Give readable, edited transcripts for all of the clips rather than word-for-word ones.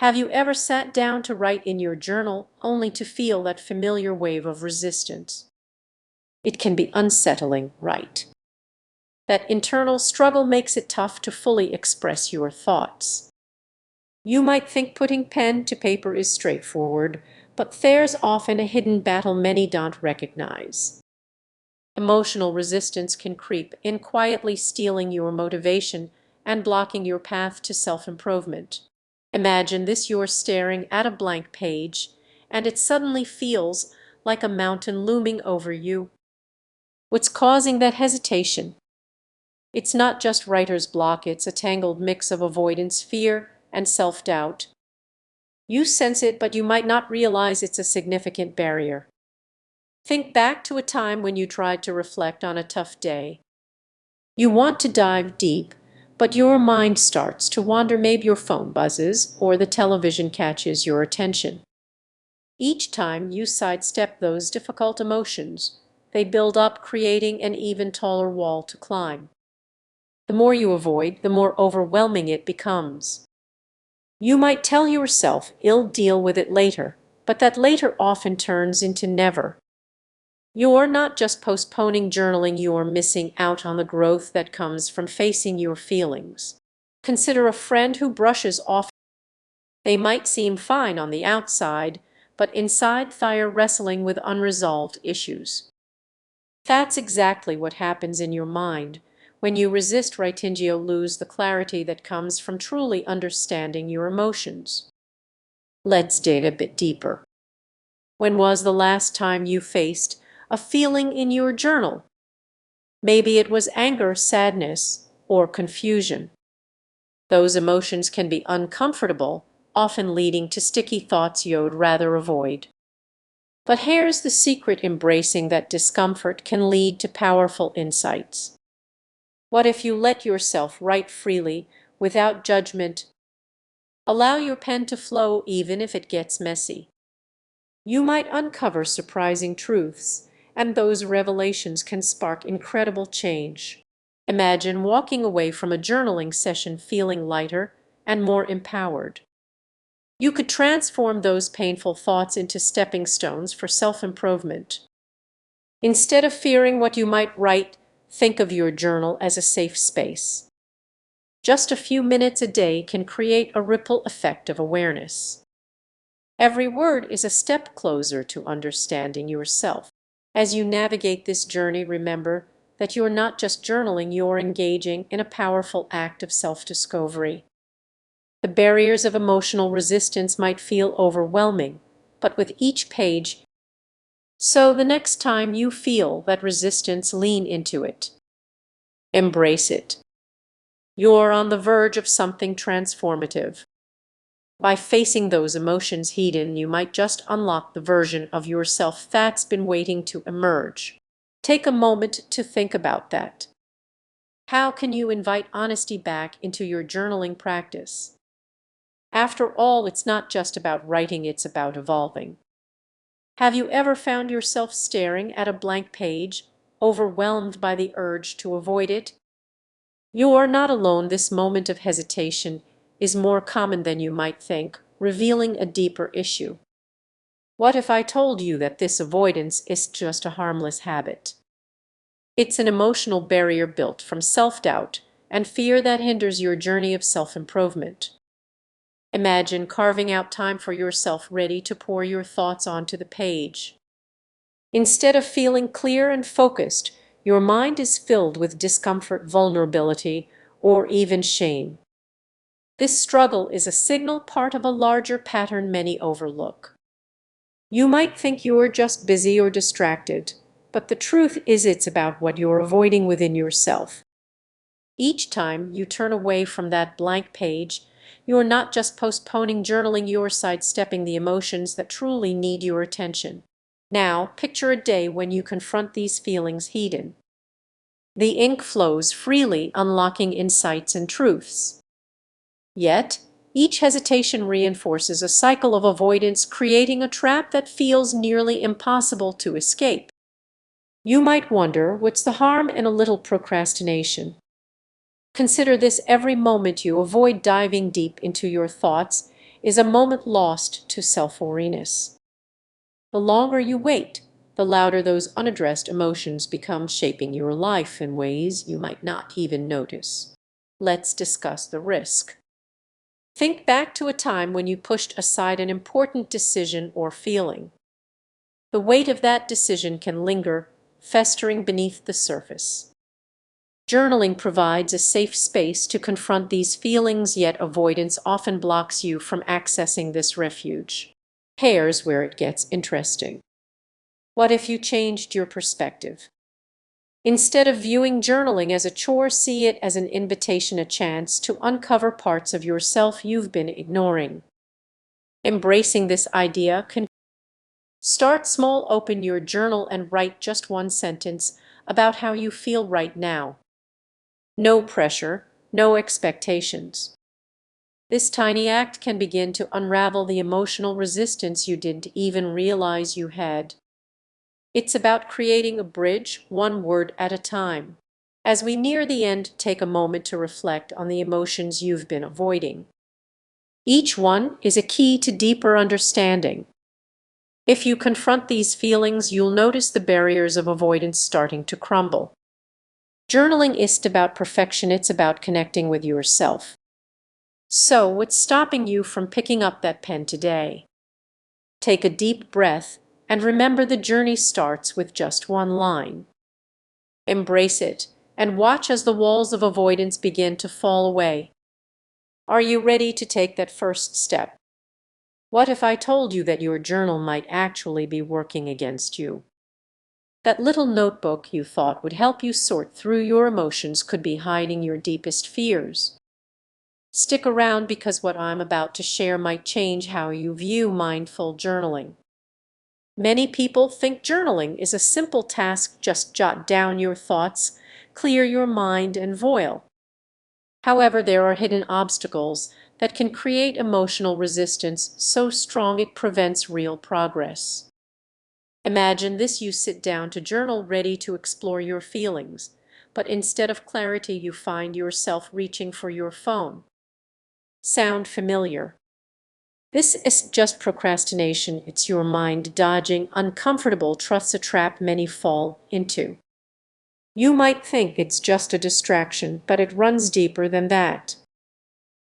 Have you ever sat down to write in your journal only to feel that familiar wave of resistance? It can be unsettling, right? That internal struggle makes it tough to fully express your thoughts. You might think putting pen to paper is straightforward, but there's often a hidden battle many don't recognize. Emotional resistance can creep in quietly, stealing your motivation and blocking your path to self-improvement. Imagine this: you're staring at a blank page, and it suddenly feels like a mountain looming over you. What's causing that hesitation? It's not just writer's block, it's a tangled mix of avoidance, fear, and self-doubt. You sense it, but you might not realize it's a significant barrier. Think back to a time when you tried to reflect on a tough day. You want to dive deep, but your mind starts to wander. Maybe your phone buzzes or the television catches your attention. Each time you sidestep those difficult emotions, they build up, creating an even taller wall to climb. The more you avoid, the more overwhelming it becomes. You might tell yourself you'll deal with it later, but that later often turns into never. You're not just postponing journaling, you're missing out on the growth that comes from facing your feelings. Consider a friend who brushes off. They might seem fine on the outside, but inside they're wrestling with unresolved issues. That's exactly what happens in your mind. When you resist writing, you lose the clarity that comes from truly understanding your emotions. Let's dig a bit deeper. When was the last time you faced a feeling in your journal? Maybe it was anger, sadness, or confusion. Those emotions can be uncomfortable, often leading to sticky thoughts you'd rather avoid. But here's the secret: embracing that discomfort can lead to powerful insights. What if you let yourself write freely, without judgment? Allow your pen to flow even if it gets messy. You might uncover surprising truths, and those revelations can spark incredible change. Imagine walking away from a journaling session feeling lighter and more empowered. You could transform those painful thoughts into stepping stones for self-improvement. Instead of fearing what you might write, think of your journal as a safe space. Just a few minutes a day can create a ripple effect of awareness. Every word is a step closer to understanding yourself. As you navigate this journey, remember that you're not just journaling, you're engaging in a powerful act of self-discovery. The barriers of emotional resistance might feel overwhelming, but with each page, so the next time you feel that resistance, lean into it. Embrace it. You're on the verge of something transformative. By facing those emotions hidden, you might just unlock the version of yourself that's been waiting to emerge. Take a moment to think about that. How can you invite honesty back into your journaling practice? After all, it's not just about writing, it's about evolving. Have you ever found yourself staring at a blank page, overwhelmed by the urge to avoid it? You are not alone. This moment of hesitation is more common than you might think, revealing a deeper issue. What if I told you that this avoidance is just a harmless habit? It's an emotional barrier built from self-doubt and fear that hinders your journey of self-improvement. Imagine carving out time for yourself, ready to pour your thoughts onto the page. Instead of feeling clear and focused, your mind is filled with discomfort, vulnerability, or even shame. This struggle is a signal, part of a larger pattern many overlook. You might think you're just busy or distracted, but the truth is it's about what you're avoiding within yourself. Each time you turn away from that blank page, you're not just postponing journaling, you're sidestepping the emotions that truly need your attention. Now, picture a day when you confront these feelings hidden. The ink flows freely, unlocking insights and truths. Yet, each hesitation reinforces a cycle of avoidance, creating a trap that feels nearly impossible to escape. You might wonder, what's the harm in a little procrastination? Consider this: every moment you avoid diving deep into your thoughts is a moment lost to self-awareness. The longer you wait, the louder those unaddressed emotions become, shaping your life in ways you might not even notice. Let's discuss the risk. Think back to a time when you pushed aside an important decision or feeling. The weight of that decision can linger, festering beneath the surface. Journaling provides a safe space to confront these feelings, yet avoidance often blocks you from accessing this refuge. Here's where it gets interesting. What if you changed your perspective? Instead of viewing journaling as a chore, see it as an invitation, a chance to uncover parts of yourself you've been ignoring. Embracing this idea can start small. Open your journal and write just one sentence about how you feel right now. No pressure, no expectations. This tiny act can begin to unravel the emotional resistance you didn't even realize you had. It's about creating a bridge, one word at a time. As we near the end, take a moment to reflect on the emotions you've been avoiding. Each one is a key to deeper understanding. If you confront these feelings, you'll notice the barriers of avoidance starting to crumble. Journaling isn't about perfection, it's about connecting with yourself. So, what's stopping you from picking up that pen today? Take a deep breath and remember the journey starts with just one line. Embrace it and watch as the walls of avoidance begin to fall away. Are you ready to take that first step? What if I told you that your journal might actually be working against you? That little notebook you thought would help you sort through your emotions could be hiding your deepest fears. Stick around, because what I'm about to share might change how you view mindful journaling. Many people think journaling is a simple task: just jot down your thoughts, clear your mind, and voila. However, there are hidden obstacles that can create emotional resistance so strong it prevents real progress. Imagine this: you sit down to journal ready to explore your feelings, but instead of clarity you find yourself reaching for your phone. Sound familiar? This isn't just procrastination, it's your mind dodging uncomfortable truths, a trap many fall into. You might think it's just a distraction, but it runs deeper than that.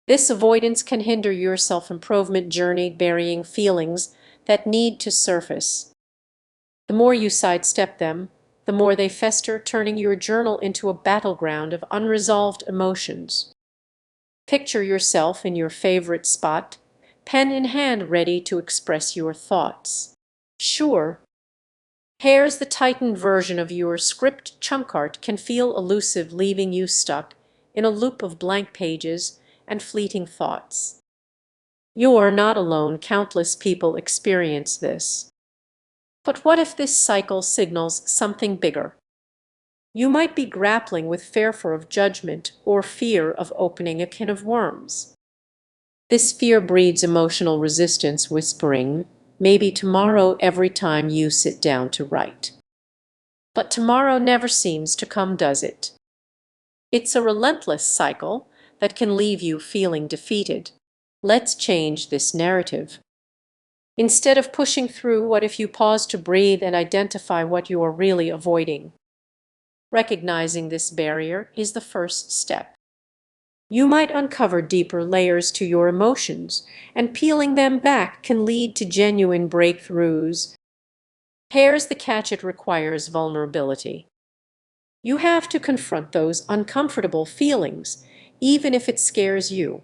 This avoidance can hinder your self-improvement journey, burying feelings that need to surface. The more you sidestep them, the more they fester, turning your journal into a battleground of unresolved emotions. Picture yourself in your favorite spot, pen in hand, ready to express your thoughts. Sure, here's the tightened version of your script. Chunk art can feel elusive, leaving you stuck in a loop of blank pages and fleeting thoughts. You're not alone, countless people experience this. But what if this cycle signals something bigger? You might be grappling with fear of judgment or fear of opening a can of worms. This fear breeds emotional resistance, whispering, maybe tomorrow, every time you sit down to write. But tomorrow never seems to come, does it? It's a relentless cycle that can leave you feeling defeated. Let's change this narrative. Instead of pushing through, what if you pause to breathe and identify what you are really avoiding? Recognizing this barrier is the first step. You might uncover deeper layers to your emotions, and peeling them back can lead to genuine breakthroughs. Here's the catch: it requires vulnerability. You have to confront those uncomfortable feelings, even if it scares you.